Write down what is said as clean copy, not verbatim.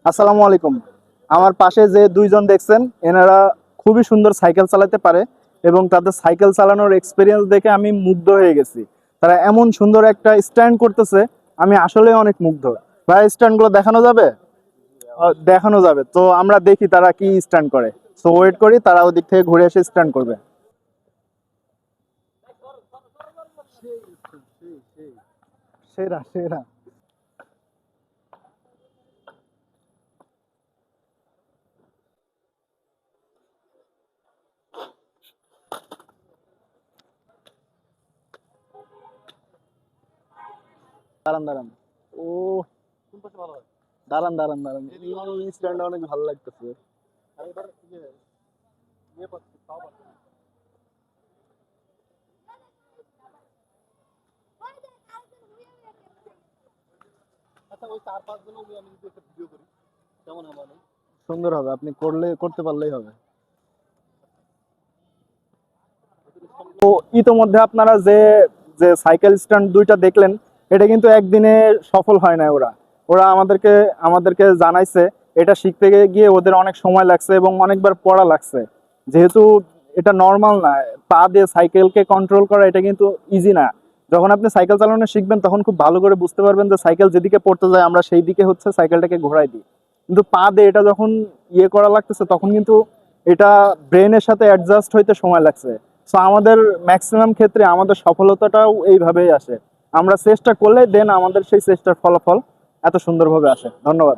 আসসালামু আলাইকুম। আমার পাশে যে দুইজন দেখছেন এনারা খুবই সুন্দর সাইকেল চালাতে পারে এবং তাদের সাইকেল চালানোর এক্সপিরিয়েন্স দেখে আমি মুগ্ধ হয়ে গেছি। তারা এমন সুন্দর একটা স্ট্যান্ড করতেছে, আমি আসলে অনেক মুগ্ধ। ভাই, স্ট্যান্ডগুলো দেখানো যাবে? দেখানো যাবে তো, আমরা দেখি তারা কি স্ট্যান্ড করে। সো ওয়েট করি, তারা ওদিক থেকে ঘুরে এসে স্ট্যান্ড করবে। সেরা সেরা। দাঁড়ান দাঁড়ান। ও, দাঁড়ান দাঁড়ান দাঁড়ান, এই স্ট্যান্ডটা অনেক ভালো লাগতেছে। সুন্দর হবে, আপনি করতে পারলেই হবে। তো ইতোমধ্যে আপনারা যে যে সাইকেল স্ট্যান্ড দুইটা দেখলেন, এটা কিন্তু একদিনে সফল হয় না। ওরা ওরা আমাদেরকে আমাদেরকে জানাইছে এটা শিখতে গিয়ে ওদের অনেক সময় লাগছে এবং অনেকবার পড়া লাগছে। যেহেতু এটা নর্মাল না, পা দিয়ে সাইকেলকে কন্ট্রোল করা এটা কিন্তু ইজি না। যখন আপনি সাইকেল চালানো শিখবেন তখন খুব ভালো করে বুঝতে পারবেন যে সাইকেল যেদিকে পড়তে যায় আমরা সেই দিকে হচ্ছে সাইকেলটাকে ঘোরাই দিই। কিন্তু পা দিয়ে এটা যখন করা লাগতেছে তখন কিন্তু এটা ব্রেনের সাথে অ্যাডজাস্ট হইতে সময় লাগছে। সো আমাদের ম্যাক্সিমাম ক্ষেত্রে আমাদের সফলতাটাও এইভাবেই আসে। আমরা চেষ্টা করলে দেন আমাদের সেই চেষ্টার ফলাফল এত সুন্দরভাবে আসে। ধন্যবাদ।